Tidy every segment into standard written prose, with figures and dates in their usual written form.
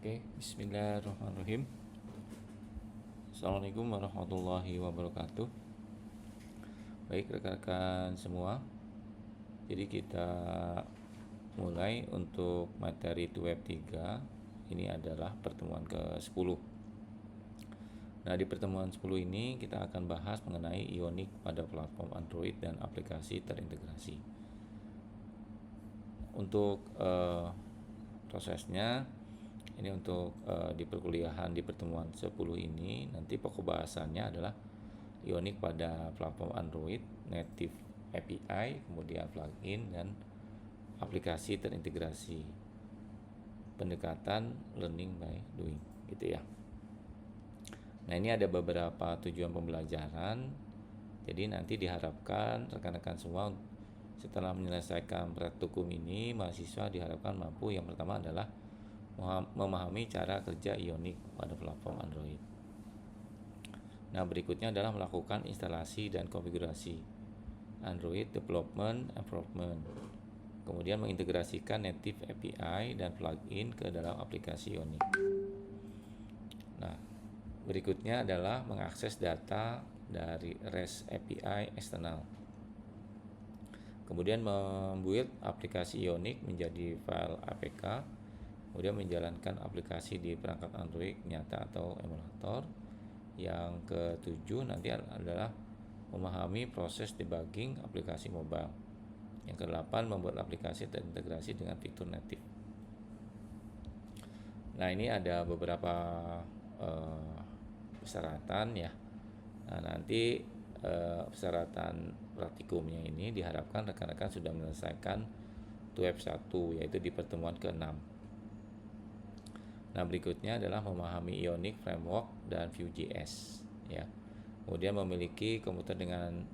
Oke, bismillahirrahmanirrahim. Assalamualaikum warahmatullahi wabarakatuh. Baik rekan-rekan semua, jadi kita mulai untuk materi web 3. Ini adalah pertemuan ke-10. Nah, di pertemuan 10 ini kita akan bahas mengenai Ionic pada platform Android dan aplikasi terintegrasi. Untuk prosesnya ini untuk di perkuliahan di pertemuan 10 ini nanti pokok bahasannya adalah Ionic pada platform Android, native API, kemudian plugin dan aplikasi terintegrasi, pendekatan learning by doing gitu ya. Nah, ini ada beberapa tujuan pembelajaran. Jadi nanti diharapkan rekan-rekan semua setelah menyelesaikan praktikum ini, mahasiswa diharapkan mampu yang pertama adalah memahami cara kerja Ionic pada platform Android. Nah, berikutnya adalah melakukan instalasi dan konfigurasi Android Development Environment. Kemudian mengintegrasikan native API dan plugin ke dalam aplikasi Ionic. Nah, berikutnya adalah mengakses data dari REST API eksternal. Kemudian membuat aplikasi Ionic menjadi file APK. Kemudian menjalankan aplikasi di perangkat Android nyata atau emulator. Yang ketujuh nanti adalah memahami proses debugging aplikasi mobile. Yang kedelapan membuat aplikasi terintegrasi dengan fitur native. Nah, ini ada beberapa persyaratan ya. Nah, nanti persyaratan praktikumnya ini diharapkan rekan-rekan sudah menyelesaikan web 1 yaitu di pertemuan ke-6. Nah, berikutnya adalah memahami Ionic Framework dan Vue.js ya. Kemudian memiliki komputer dengan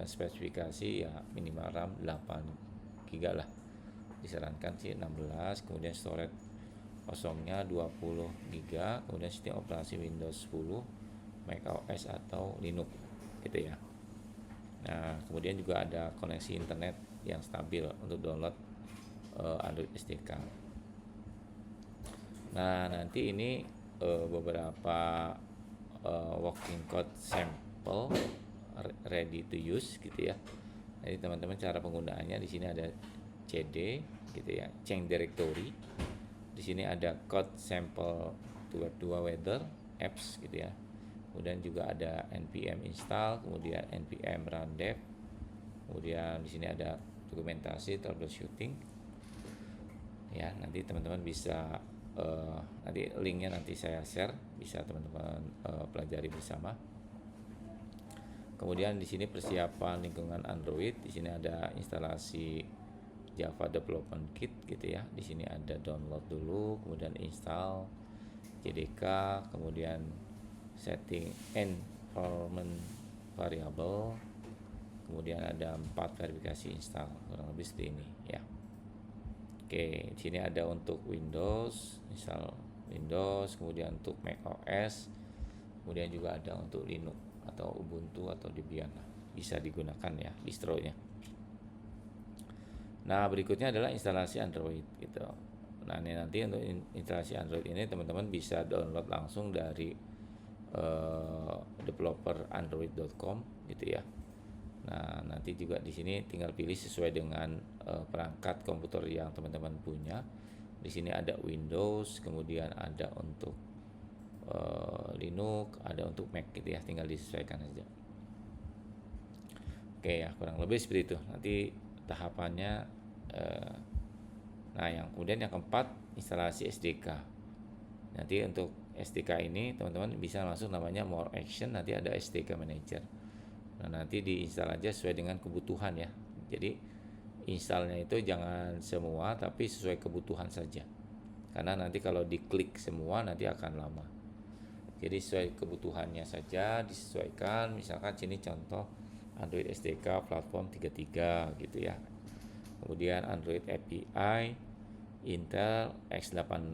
spesifikasi ya minimal RAM 8 GB lah. Disarankan sih 16, kemudian storage kosongnya 20 GB, kemudian sistem operasi Windows 10, macOS atau Linux gitu ya. Nah, kemudian juga ada koneksi internet yang stabil untuk download Android SDK. Nah, nanti ini beberapa working code sample ready to use gitu ya. Jadi teman-teman cara penggunaannya di sini ada cd gitu ya, change directory. Di sini ada code sample web 2 weather apps gitu ya. Kemudian juga ada npm install, kemudian npm run dev. Kemudian di sini ada dokumentasi troubleshooting. Ya, nanti teman-teman bisa nanti linknya nanti saya share, bisa teman-teman pelajari bersama. Kemudian di sini persiapan lingkungan Android, di sini ada instalasi Java Development Kit gitu ya. Di sini ada download dulu, kemudian install JDK, kemudian setting environment variable, kemudian ada 4 verifikasi install, kurang lebih seperti ini ya. Oke, di sini ada untuk Windows, install Windows, kemudian untuk macOS, kemudian juga ada untuk Linux atau Ubuntu atau Debian, bisa digunakan ya distronya. Nah, berikutnya adalah instalasi Android gitu. Nah, ini nanti untuk instalasi Android ini teman-teman bisa download langsung dari developerandroid.com gitu ya. Nah, nanti juga di sini tinggal pilih sesuai dengan perangkat komputer yang teman-teman punya. Di sini ada Windows, kemudian ada untuk Linux, ada untuk Mac gitu ya, tinggal disesuaikan saja. Oke ya, kurang lebih seperti itu. Nanti tahapannya nah, yang kemudian yang keempat instalasi SDK. Nanti untuk SDK ini teman-teman bisa langsung namanya more action, nanti ada SDK manager. Nah, nanti diinstal aja sesuai dengan kebutuhan ya. Jadi installnya itu jangan semua, tapi sesuai kebutuhan saja. Karena nanti kalau diklik semua nanti akan lama. Jadi sesuai kebutuhannya saja disesuaikan. Misalkan sini contoh Android SDK platform 33 gitu ya. Kemudian Android API Intel x86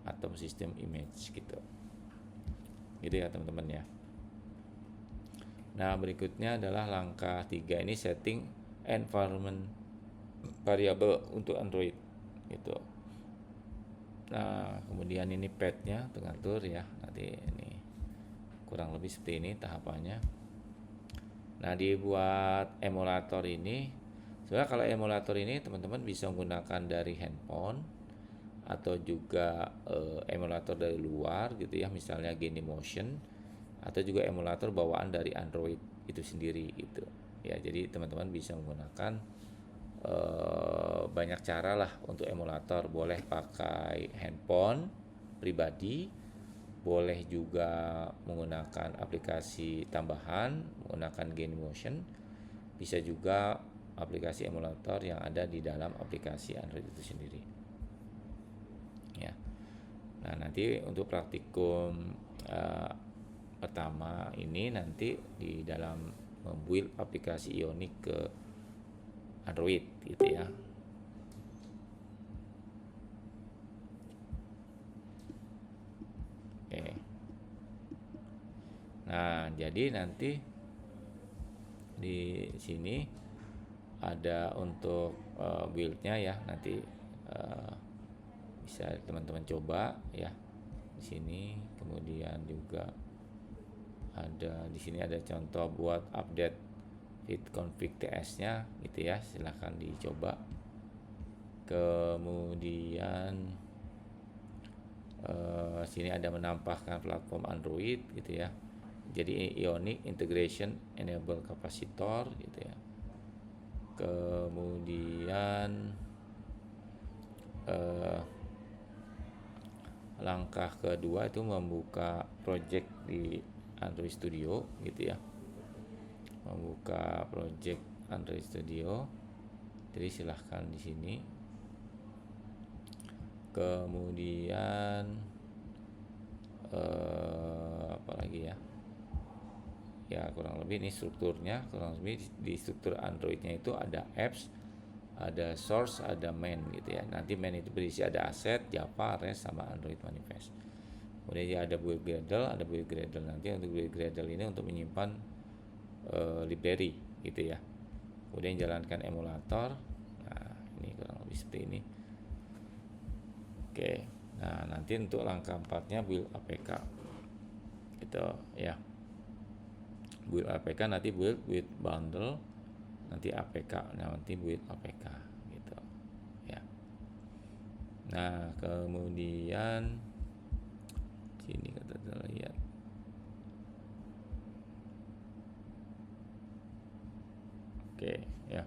Atom System Image gitu. Gitu ya teman-teman ya. Nah, berikutnya adalah langkah 3 ini setting environment variable untuk Android gitu. Nah, kemudian ini padnya untuk ngatur ya. Nanti ini kurang lebih seperti ini tahapannya. Nah, dibuat emulator ini, sebenarnya kalau emulator ini teman-teman bisa menggunakan dari handphone atau juga emulator dari luar gitu ya, misalnya Genymotion, atau juga emulator bawaan dari Android itu sendiri gitu ya. Jadi teman-teman bisa menggunakan banyak cara lah untuk emulator. Boleh pakai handphone pribadi, boleh juga menggunakan aplikasi tambahan menggunakan Genymotion, bisa juga aplikasi emulator yang ada di dalam aplikasi Android itu sendiri ya. Nah, nanti untuk praktikum pertama ini nanti di dalam membuild aplikasi Ionic ke Android gitu ya. Oke. Nah, jadi nanti di sini ada untuk buildnya ya, nanti bisa teman-teman coba ya di sini. Kemudian juga ada di sini ada contoh buat update fit config TS-nya gitu ya, silahkan dicoba. Kemudian sini ada menampakkan platform Android gitu ya. Jadi Ionic Integration Enable Capacitor gitu ya. Kemudian langkah kedua itu membuka project di Android Studio gitu ya. Membuka project Android Studio. Jadi silahkan di sini. Kemudian apa lagi ya? Ya kurang lebih ini strukturnya, kurang lebih di struktur Androidnya itu ada apps, ada source, ada main gitu ya. Nanti main itu berisi ada aset, Java, REST sama Android Manifest. Kemudian ada build Gradle, ada build Gradle. Nanti untuk build Gradle ini untuk menyimpan library gitu ya. Kemudian jalankan emulator. Nah, ini kurang lebih seperti ini. Oke. Nah, nanti untuk langkah 4-nya build APK. Gitu ya. Build APK nanti build with bundle, nanti APK, nanti build APK gitu ya. Nah, kemudian sini kita lihat. Oke ya.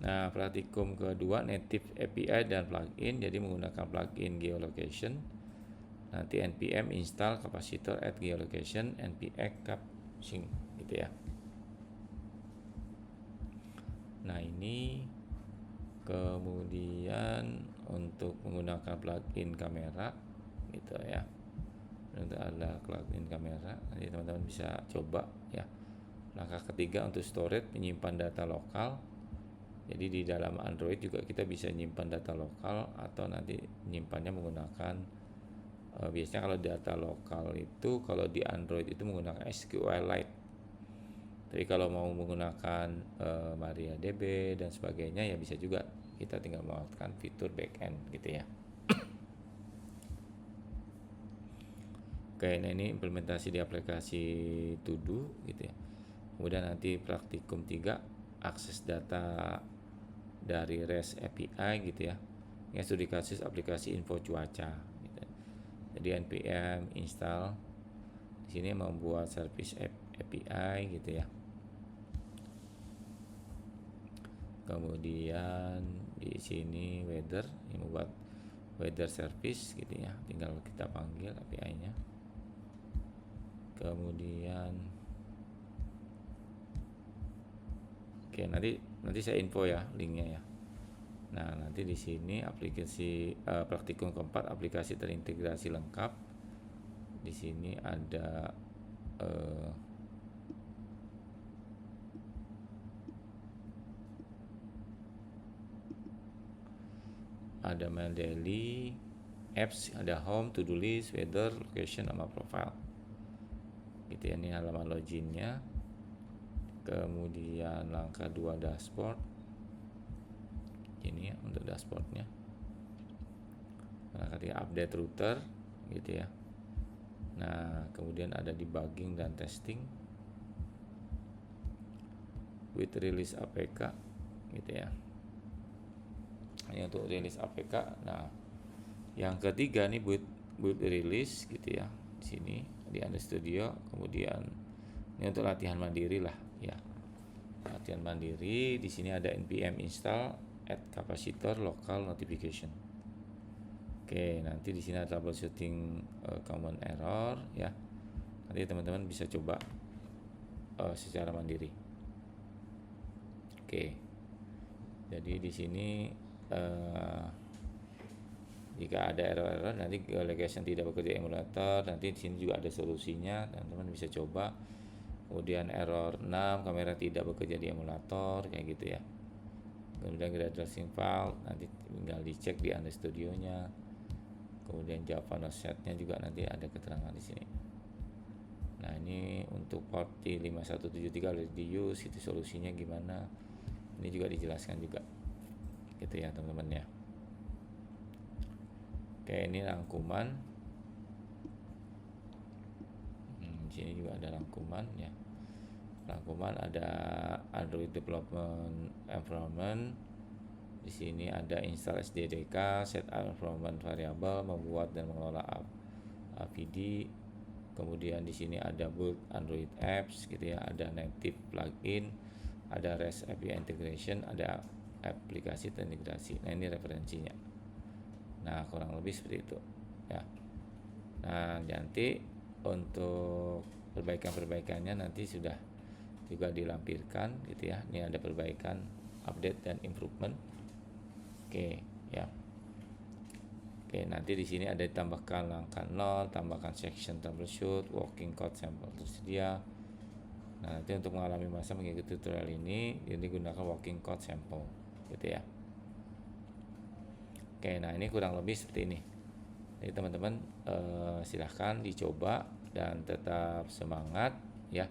Nah, praktikum kedua native API dan plugin, jadi menggunakan plugin geolocation. Nanti npm install capacitor at geolocation npx cap sync gitu ya. Nah, ini kemudian untuk menggunakan plugin kamera gitu ya. Untuk ada plugin kamera, nanti teman-teman bisa coba ya. Langkah ketiga untuk storage, menyimpan data lokal. Jadi di dalam Android juga kita bisa menyimpan data lokal atau nanti menyimpannya menggunakan biasanya kalau data lokal itu kalau di Android itu menggunakan SQLite. Tapi kalau mau menggunakan MariaDB dan sebagainya ya bisa juga, kita tinggal menggunakan fitur backend gitu ya. Oke, nah ini implementasi di aplikasi To-Do gitu ya. Kemudian nanti praktikum 3 akses data dari REST API gitu ya. Yang studi kasus aplikasi info cuaca gitu. Jadi npm install di sini membuat service API gitu ya. Kemudian di sini weather, ini membuat weather service gitu ya, tinggal kita panggil API-nya. Kemudian oke, nanti saya info ya linknya ya. Nah, nanti di sini aplikasi praktikum keempat aplikasi terintegrasi lengkap. Di sini ada ada mail daily, apps, ada home, to-do list, weather, location, sama profile. Gitu ya, ini halaman loginnya. Kemudian langkah 2 dashboard. Ini ya untuk dashboardnya. Nah, ketika update router gitu ya. Nah, kemudian ada debugging dan testing with release APK gitu ya. Hanya untuk rilis APK. Nah, yang ketiga nih build release gitu ya. Di sini di Android Studio, kemudian ini untuk latihan mandiri lah ya. Latihan mandiri, di sini ada npm install add capacitor local notification. Oke, nanti di sini ada troubleshooting common error ya. Nanti teman-teman bisa coba secara mandiri. Oke. Jadi di sini jika ada error-error nanti location tidak bekerja emulator, nanti di sini juga ada solusinya, teman-teman bisa coba. Kemudian error 6, kamera tidak bekerja di emulator kayak gitu ya. Kemudian graduating file nanti tinggal dicek di Android Studio-nya. Kemudian Java Noset-nya juga nanti ada keterangan di sini. Nah, ini untuk port 5173 harus di use, itu solusinya gimana. Ini juga dijelaskan juga. Gitu ya, teman-teman ya. Oke, ini rangkuman. Di sini juga ada rangkuman ya. Rangkuman ada Android Development Environment. Di sini ada install SDDK, set environment variable, membuat dan mengelola APD. Kemudian di sini ada build Android apps gitu ya, ada native plugin, ada REST API integration, ada aplikasi terintegrasi. Nah, ini referensinya. Nah, kurang lebih seperti itu ya. Nah, nanti untuk perbaikan-perbaikannya nanti sudah juga dilampirkan gitu ya. Ini ada perbaikan, update dan improvement. Oke ya. Oke, nanti di sini ada ditambahkan langkah 0, tambahkan section troubleshoot, working code sampel tersedia. Nah, nanti untuk mengalami masa mengikuti tutorial ini gunakan working code sample gitu ya. Oke, nah ini kurang lebih seperti ini. Jadi teman-teman silahkan dicoba dan tetap semangat ya,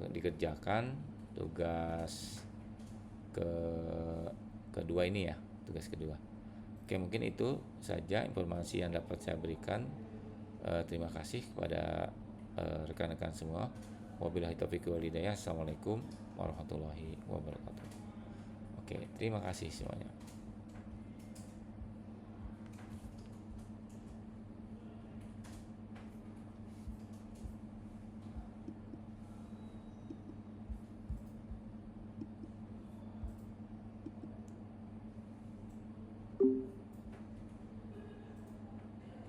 dikerjakan tugas kedua ini ya, tugas kedua. Oke, mungkin itu saja informasi yang dapat saya berikan. Terima kasih kepada rekan-rekan semua. Wabillahi taufiq wal hidayah. Assalamualaikum warahmatullahi wabarakatuh. Oke, terima kasih semuanya.